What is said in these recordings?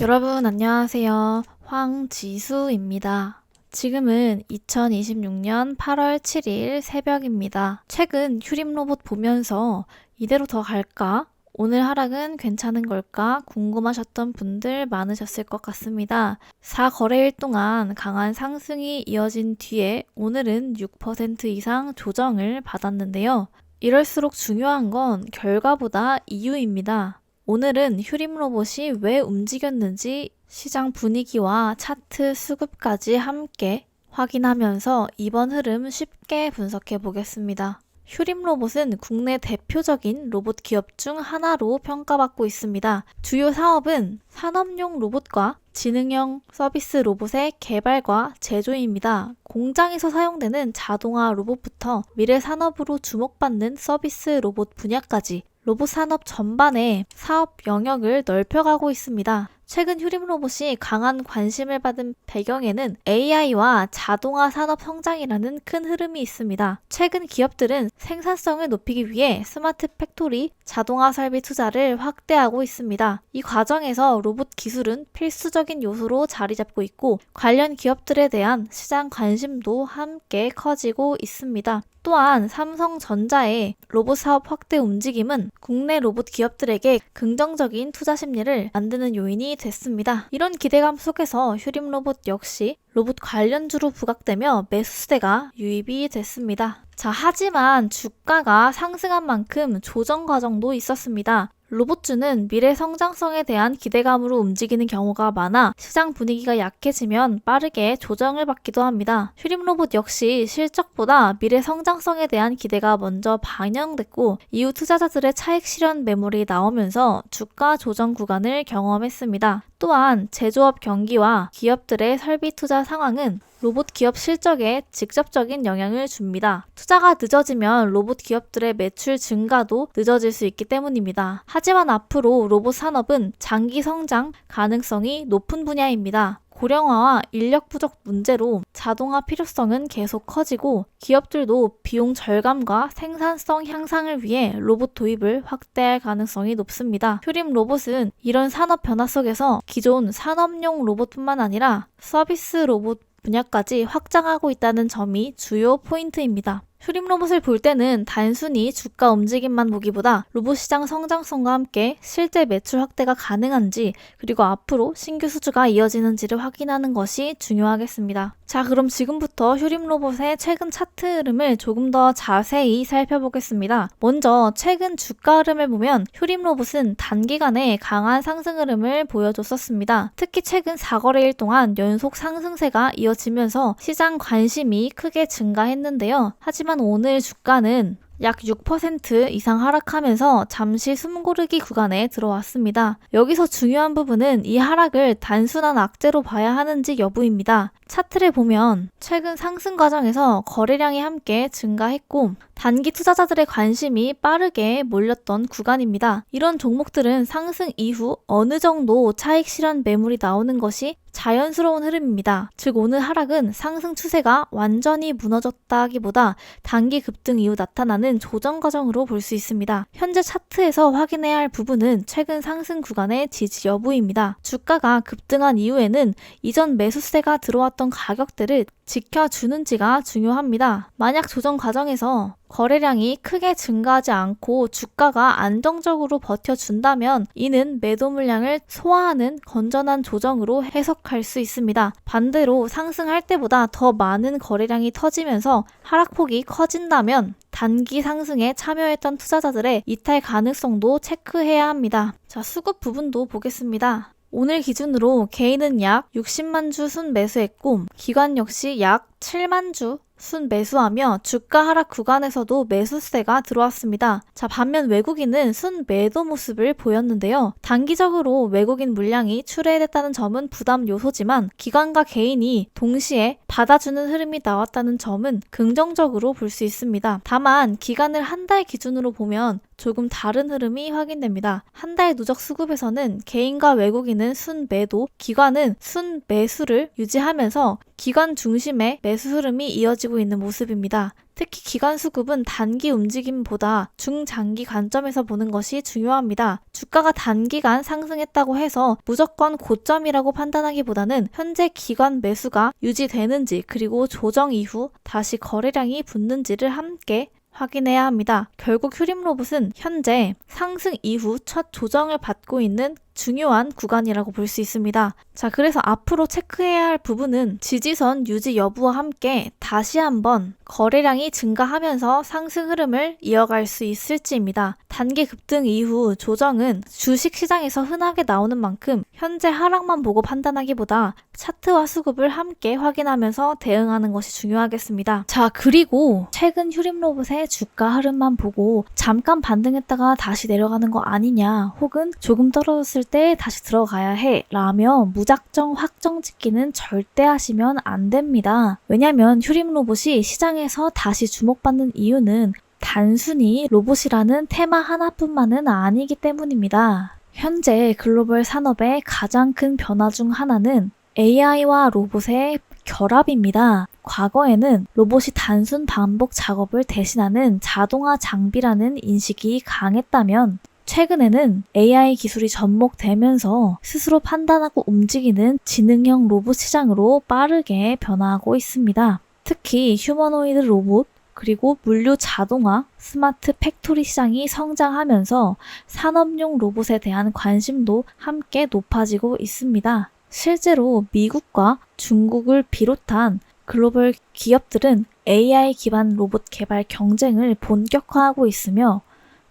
여러분 안녕하세요. 황지수입니다. 지금은 2026년 8월 7일 새벽입니다. 최근 휴림 로봇 보면서 이대로 더 갈까? 오늘 하락은 괜찮은 걸까? 궁금하셨던 분들 많으셨을 것 같습니다. 4거래일 동안 강한 상승이 이어진 뒤에 오늘은 6% 이상 조정을 받았는데요. 이럴수록 중요한 건 결과보다 이유입니다. 오늘은 휴림 로봇이 왜 움직였는지 시장 분위기와 차트 수급까지 함께 확인하면서 이번 흐름 쉽게 분석해 보겠습니다. 휴림 로봇은 국내 대표적인 로봇 기업 중 하나로 평가받고 있습니다. 주요 사업은 산업용 로봇과 지능형 서비스 로봇의 개발과 제조입니다. 공장에서 사용되는 자동화 로봇부터 미래 산업으로 주목받는 서비스 로봇 분야까지 로봇 산업 전반의 사업 영역을 넓혀가고 있습니다. 최근 휴림 로봇이 강한 관심을 받은 배경에는 AI와 자동화 산업 성장이라는 큰 흐름이 있습니다. 최근 기업들은 생산성을 높이기 위해 스마트 팩토리, 자동화 설비 투자를 확대하고 있습니다. 이 과정에서 로봇 기술은 필수적인 요소로 자리 잡고 있고 관련 기업들에 대한 시장 관심도 함께 커지고 있습니다. 또한 삼성전자의 로봇 사업 확대 움직임은 국내 로봇 기업들에게 긍정적인 투자 심리를 만드는 요인이 됐습니다. 이런 기대감 속에서 휴림 로봇 역시 로봇 관련주로 부각되며 매수세가 유입이 됐습니다. 하지만 주가가 상승한 만큼 조정 과정도 있었습니다. 로봇주는 미래 성장성에 대한 기대감으로 움직이는 경우가 많아 시장 분위기가 약해지면 빠르게 조정을 받기도 합니다. 휴림 로봇 역시 실적보다 미래 성장성에 대한 기대가 먼저 반영됐고 이후 투자자들의 차익 실현 매물이 나오면서 주가 조정 구간을 경험했습니다. 또한 제조업 경기와 기업들의 설비 투자 상황은 로봇 기업 실적에 직접적인 영향을 줍니다. 투자가 늦어지면 로봇 기업들의 매출 증가도 늦어질 수 있기 때문입니다. 하지만 앞으로 로봇 산업은 장기 성장 가능성이 높은 분야입니다. 고령화와 인력 부족 문제로 자동화 필요성은 계속 커지고 기업들도 비용 절감과 생산성 향상을 위해 로봇 도입을 확대할 가능성이 높습니다. 휴림 로봇은 이런 산업 변화 속에서 기존 산업용 로봇뿐만 아니라 서비스 로봇 분야까지 확장하고 있다는 점이 주요 포인트입니다. 휴림 로봇을 볼 때는 단순히 주가 움직임만 보기보다 로봇 시장 성장성과 함께 실제 매출 확대가 가능한지 그리고 앞으로 신규 수주가 이어지는지를 확인하는 것이 중요하겠습니다. 그럼 지금부터 휴림 로봇의 최근 차트 흐름을 조금 더 자세히 살펴보겠습니다. 먼저 최근 주가 흐름을 보면 휴림 로봇은 단기간에 강한 상승 흐름을 보여줬었습니다. 특히 최근 4거래일 동안 연속 상승세가 이어지면서 시장 관심이 크게 증가했는데요. 하지만 오늘 주가는 약 6% 이상 하락하면서 잠시 숨고르기 구간에 들어왔습니다. 여기서 중요한 부분은 이 하락을 단순한 악재로 봐야 하는지 여부입니다. 차트를 보면 최근 상승 과정에서 거래량이 함께 증가했고 단기 투자자들의 관심이 빠르게 몰렸던 구간입니다. 이런 종목들은 상승 이후 어느 정도 차익 실현 매물이 나오는 것이 자연스러운 흐름입니다. 즉 오늘 하락은 상승 추세가 완전히 무너졌다기보다 단기 급등 이후 나타나는 조정 과정으로 볼 수 있습니다. 현재 차트에서 확인해야 할 부분은 최근 상승 구간의 지지 여부입니다. 주가가 급등한 이후에는 이전 매수세가 들어왔던 가격대를 지켜주는지가 중요합니다. 만약 조정 과정에서 거래량이 크게 증가하지 않고 주가가 안정적으로 버텨준다면 이는 매도 물량을 소화하는 건전한 조정으로 해석할 수 있습니다. 반대로 상승할 때보다 더 많은 거래량이 터지면서 하락폭이 커진다면 단기 상승에 참여했던 투자자들의 이탈 가능성도 체크해야 합니다. 수급 부분도 보겠습니다. 오늘 기준으로 개인은 약 60만 주 순매수했고 기관 역시 약 7만 주 순매수하며 주가 하락 구간에서도 매수세가 들어왔습니다. 반면 외국인은 순매도 모습을 보였는데요. 단기적으로 외국인 물량이 출회됐다는 점은 부담 요소지만 기관과 개인이 동시에 받아주는 흐름이 나왔다는 점은 긍정적으로 볼 수 있습니다. 다만 기간을 한 달 기준으로 보면 조금 다른 흐름이 확인됩니다. 한 달 누적 수급에서는 개인과 외국인은 순매도, 기관은 순매수를 유지하면서 기관 중심의 매수 흐름이 이어지고 있는 모습입니다. 특히 기관 수급은 단기 움직임보다 중장기 관점에서 보는 것이 중요합니다. 주가가 단기간 상승했다고 해서 무조건 고점이라고 판단하기보다는 현재 기관 매수가 유지되는지 그리고 조정 이후 다시 거래량이 붙는지를 함께 확인해야 합니다. 결국 휴림로봇은 현재 상승 이후 첫 조정을 받고 있는 중요한 구간이라고 볼 수 있습니다. 자, 그래서 앞으로 체크해야 할 부분은 지지선 유지 여부와 함께 다시 한번 거래량이 증가하면서 상승 흐름을 이어갈 수 있을지입니다. 단기 급등 이후 조정은 주식시장에서 흔하게 나오는 만큼 현재 하락만 보고 판단하기보다 차트와 수급을 함께 확인하면서 대응하는 것이 중요하겠습니다. 자, 그리고 최근 휴림로봇의 주가 흐름만 보고 잠깐 반등했다가 다시 내려가는 거 아니냐, 혹은 조금 떨어졌을 때 다시 들어가야 해 라며 무작정 확정 짓기는 절대 하시면 안 됩니다. 왜냐면 휴림로봇이 시장에서 다시 주목받는 이유는 단순히 로봇이라는 테마 하나뿐만은 아니기 때문입니다. 현재 글로벌 산업의 가장 큰 변화 중 하나는 AI와 로봇의 결합입니다. 과거에는 로봇이 단순 반복 작업을 대신하는 자동화 장비라는 인식이 강했다면 최근에는 AI 기술이 접목되면서 스스로 판단하고 움직이는 지능형 로봇 시장으로 빠르게 변화하고 있습니다. 특히 휴머노이드 로봇, 그리고 물류 자동화, 스마트 팩토리 시장이 성장하면서 산업용 로봇에 대한 관심도 함께 높아지고 있습니다. 실제로 미국과 중국을 비롯한 글로벌 기업들은 AI 기반 로봇 개발 경쟁을 본격화하고 있으며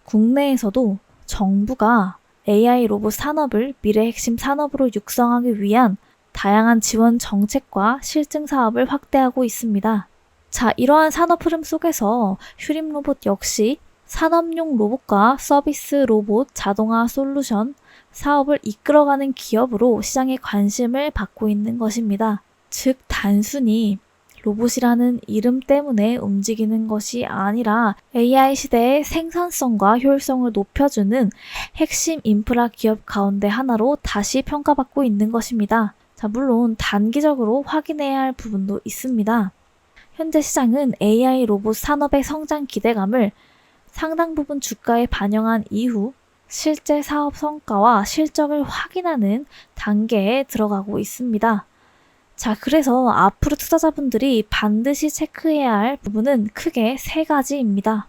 국내에서도 정부가 AI 로봇 산업을 미래 핵심 산업으로 육성하기 위한 다양한 지원 정책과 실증 사업을 확대하고 있습니다. 자, 이러한 산업 흐름 속에서 휴림로봇 역시 산업용 로봇과 서비스 로봇 자동화 솔루션 사업을 이끌어가는 기업으로 시장의 관심을 받고 있는 것입니다. 즉, 단순히 로봇이라는 이름 때문에 움직이는 것이 아니라 AI 시대의 생산성과 효율성을 높여주는 핵심 인프라 기업 가운데 하나로 다시 평가받고 있는 것입니다. 자, 물론 단기적으로 확인해야 할 부분도 있습니다. 현재 시장은 AI 로봇 산업의 성장 기대감을 상당 부분 주가에 반영한 이후 실제 사업 성과와 실적을 확인하는 단계에 들어가고 있습니다. 자, 그래서 앞으로 투자자분들이 반드시 체크해야 할 부분은 크게 세 가지입니다.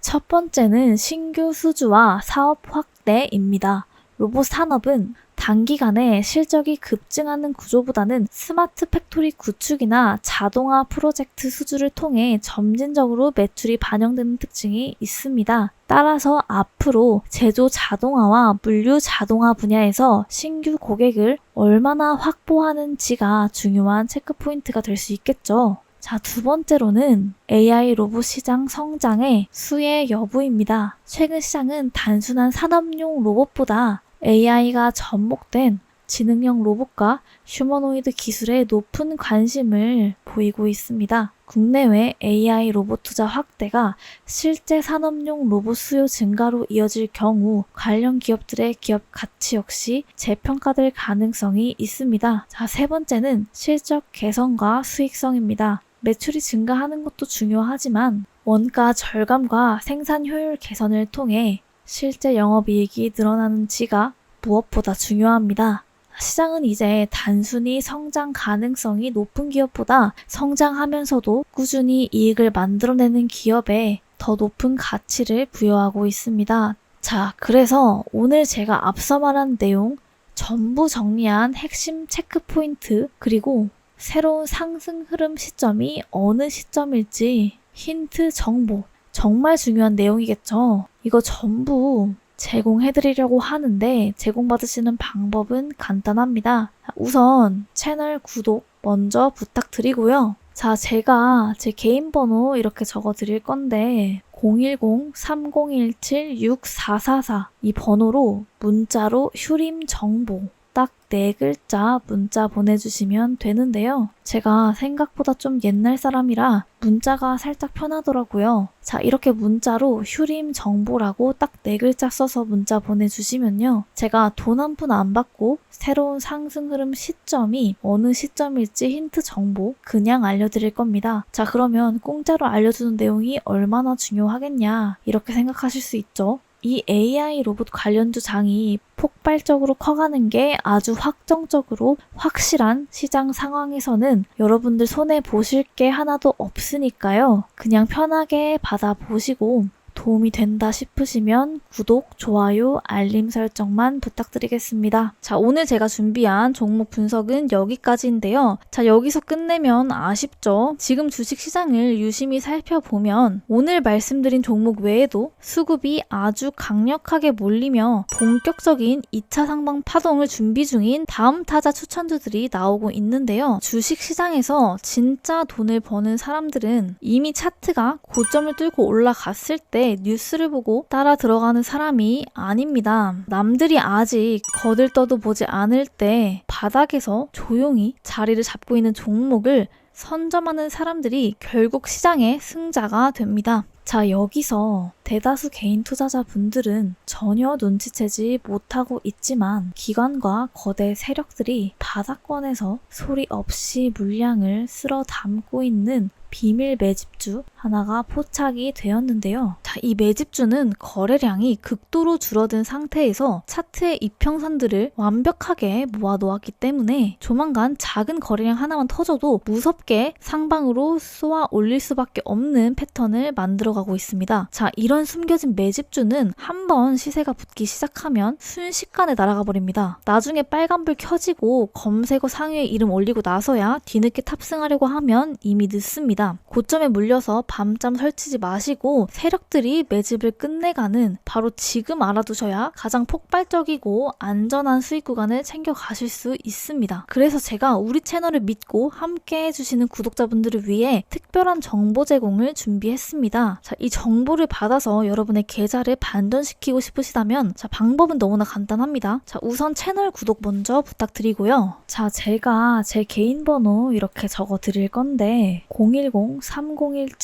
첫 번째는 신규 수주와 사업 확대입니다. 로봇 산업은 단기간에 실적이 급증하는 구조보다는 스마트 팩토리 구축이나 자동화 프로젝트 수주를 통해 점진적으로 매출이 반영되는 특징이 있습니다. 따라서 앞으로 제조 자동화와 물류 자동화 분야에서 신규 고객을 얼마나 확보하는지가 중요한 체크 포인트가 될 수 있겠죠. 자, 두 번째로는 AI 로봇 시장 성장의 수혜 여부입니다. 최근 시장은 단순한 산업용 로봇보다 AI가 접목된 지능형 로봇과 휴머노이드 기술에 높은 관심을 보이고 있습니다. 국내외 AI 로봇 투자 확대가 실제 산업용 로봇 수요 증가로 이어질 경우 관련 기업들의 기업 가치 역시 재평가될 가능성이 있습니다. 자, 세 번째는 실적 개선과 수익성입니다. 매출이 증가하는 것도 중요하지만 원가 절감과 생산 효율 개선을 통해 실제 영업이익이 늘어나는지가 무엇보다 중요합니다. 시장은 이제 단순히 성장 가능성이 높은 기업보다 성장하면서도 꾸준히 이익을 만들어내는 기업에 더 높은 가치를 부여하고 있습니다. 자, 그래서 오늘 제가 앞서 말한 내용 전부 정리한 핵심 체크 포인트, 그리고 새로운 상승 흐름 시점이 어느 시점일지 힌트 정보, 정말 중요한 내용이겠죠. 이거 전부 제공해드리려고 하는데 제공받으시는 방법은 간단합니다. 우선 채널 구독 먼저 부탁드리고요. 자, 제가 제 개인 번호 이렇게 적어드릴 건데 010-3017-6444 이 번호로 문자로 휴림 정보 딱 4글자 문자 보내주시면 되는데요. 제가 생각보다 좀 옛날 사람이라 문자가 살짝 편하더라고요. 자, 이렇게 문자로 휴림 정보라고 딱 4글자 써서 문자 보내주시면요. 제가 돈 한 푼 안 받고 새로운 상승 흐름 시점이 어느 시점일지 힌트 정보 그냥 알려드릴 겁니다. 자, 그러면 공짜로 알려주는 내용이 얼마나 중요하겠냐 이렇게 생각하실 수 있죠. 이 AI 로봇 관련주 장이 폭발적으로 커가는 게 아주 확정적으로 확실한 시장 상황에서는 여러분들 손에 보실 게 하나도 없으니까요. 그냥 편하게 받아보시고 도움이 된다 싶으시면 구독, 좋아요, 알림 설정만 부탁드리겠습니다. 자, 오늘 제가 준비한 종목 분석은 여기까지인데요. 자, 여기서 끝내면 아쉽죠? 지금 주식시장을 유심히 살펴보면 오늘 말씀드린 종목 외에도 수급이 아주 강력하게 몰리며 본격적인 2차 상방 파동을 준비 중인 다음 타자 추천주들이 나오고 있는데요. 주식시장에서 진짜 돈을 버는 사람들은 이미 차트가 고점을 뚫고 올라갔을 때 뉴스를 보고 따라 들어가는 사람이 아닙니다. 남들이 아직 거들떠도 보지 않을 때 바닥에서 조용히 자리를 잡고 있는 종목을 선점하는 사람들이 결국 시장의 승자가 됩니다. 자, 여기서 대다수 개인 투자자분들은 전혀 눈치채지 못하고 있지만 기관과 거대 세력들이 바닥권에서 소리 없이 물량을 쓸어 담고 있는 비밀 매집주 하나가 포착이 되었는데요. 자, 이 매집주는 거래량이 극도로 줄어든 상태에서 차트의 이평선들을 완벽하게 모아놓았기 때문에 조만간 작은 거래량 하나만 터져도 무섭게 상방으로 쏘아 올릴 수밖에 없는 패턴을 만들어가고 있습니다. 자, 이런 숨겨진 매집주는 한번 시세가 붙기 시작하면 순식간에 날아가 버립니다. 나중에 빨간불 켜지고 검색어 상위에 이름 올리고 나서야 뒤늦게 탑승하려고 하면 이미 늦습니다. 고점에 물려서 밤잠 설치지 마시고 세력들이 매집을 끝내가는 바로 지금 알아두셔야 가장 폭발적이고 안전한 수익 구간을 챙겨가실 수 있습니다. 그래서 제가 우리 채널을 믿고 함께 해주시는 구독자분들을 위해 특별한 정보 제공을 준비했습니다. 자, 이 정보를 받아서 여러분의 계좌를 반전시키고 싶으시다면 자, 방법은 너무나 간단합니다. 자, 우선 채널 구독 먼저 부탁드리고요. 자, 제가 제 개인 번호 이렇게 적어 드릴 건데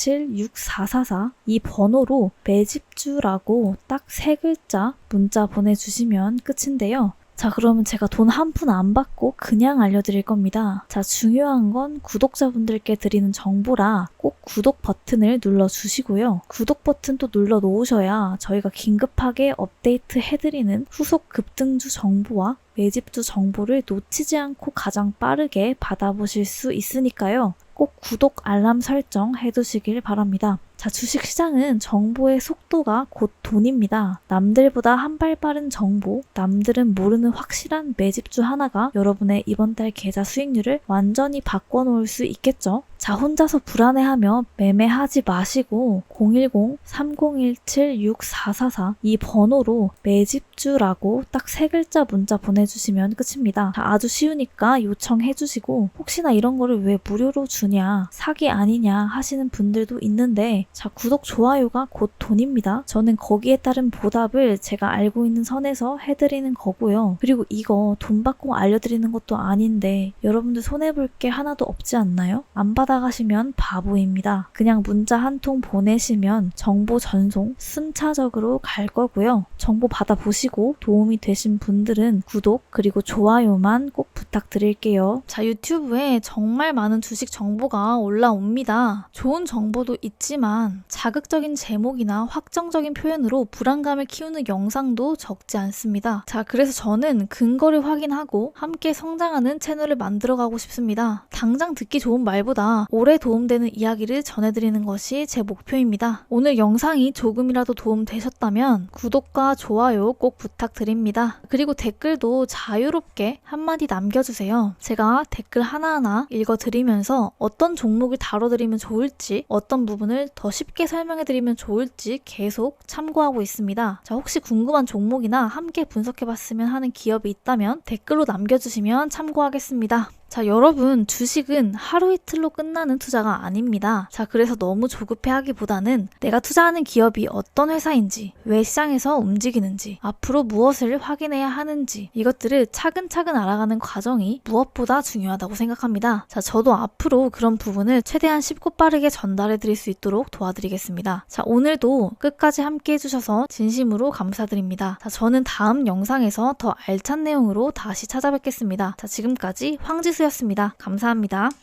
010-3017-6444 이 번호로 매집주라고 딱 3글자 문자 보내주시면 끝인데요. 자, 그러면 제가 돈 한 푼 안 받고 그냥 알려드릴 겁니다. 자, 중요한 건 구독자분들께 드리는 정보라 꼭 구독 버튼을 눌러주시고요. 구독 버튼 또 눌러 놓으셔야 저희가 긴급하게 업데이트 해드리는 후속 급등주 정보와 매집주 정보를 놓치지 않고 가장 빠르게 받아보실 수 있으니까요. 꼭 구독, 알람 설정 해두시길 바랍니다. 자, 주식시장은 정보의 속도가 곧 돈입니다. 남들보다 한 발 빠른 정보, 남들은 모르는 확실한 매집주 하나가 여러분의 이번 달 계좌 수익률을 완전히 바꿔놓을 수 있겠죠? 자, 혼자서 불안해하며 매매하지 마시고 010-3017-6444 이 번호로 매집주라고 딱 3글자 문자 보내주시면 끝입니다. 자, 아주 쉬우니까 요청해주시고 혹시나 이런 거를 왜 무료로 주냐, 사기 아니냐 하시는 분들도 있는데 자, 구독, 좋아요가 곧 돈입니다. 저는 거기에 따른 보답을 제가 알고 있는 선에서 해드리는 거고요. 그리고 이거 돈 받고 알려드리는 것도 아닌데 여러분들 손해볼 게 하나도 없지 않나요? 안 받아가시면 바보입니다. 그냥 문자 한 통 보내시면 정보 전송 순차적으로 갈 거고요. 정보 받아보시고 도움이 되신 분들은 구독 그리고 좋아요만 꼭 부탁드릴게요. 자, 유튜브에 정말 많은 주식 정보가 올라옵니다. 좋은 정보도 있지만 자극적인 제목이나 확정적인 표현으로 불안감을 키우는 영상도 적지 않습니다. 자, 그래서 저는 근거를 확인하고 함께 성장하는 채널을 만들어가고 싶습니다. 당장 듣기 좋은 말보다 오래 도움되는 이야기를 전해드리는 것이 제 목표입니다. 오늘 영상이 조금이라도 도움되셨다면 구독과 좋아요 꼭 부탁드립니다. 그리고 댓글도 자유롭게 한마디 남겨주세요. 제가 댓글 하나하나 읽어드리면서 어떤 종목을 다뤄드리면 좋을지 어떤 부분을 더 쉽게 설명해드리면 좋을지 계속 참고하고 있습니다. 자, 혹시 궁금한 종목이나 함께 분석해봤으면 하는 기업이 있다면 댓글로 남겨주시면 참고하겠습니다. 자, 여러분, 주식은 하루 이틀로 끝나는 투자가 아닙니다. 자, 그래서 너무 조급해 하기보다는 내가 투자하는 기업이 어떤 회사인지, 왜 시장에서 움직이는지, 앞으로 무엇을 확인해야 하는지, 이것들을 차근차근 알아가는 과정이 무엇보다 중요하다고 생각합니다. 자, 저도 앞으로 그런 부분을 최대한 쉽고 빠르게 전달해 드릴 수 있도록 도와드리겠습니다. 자, 오늘도 끝까지 함께 해주셔서 진심으로 감사드립니다. 자, 저는 다음 영상에서 더 알찬 내용으로 다시 찾아뵙겠습니다. 자, 지금까지 황지수였습니다. 감사합니다.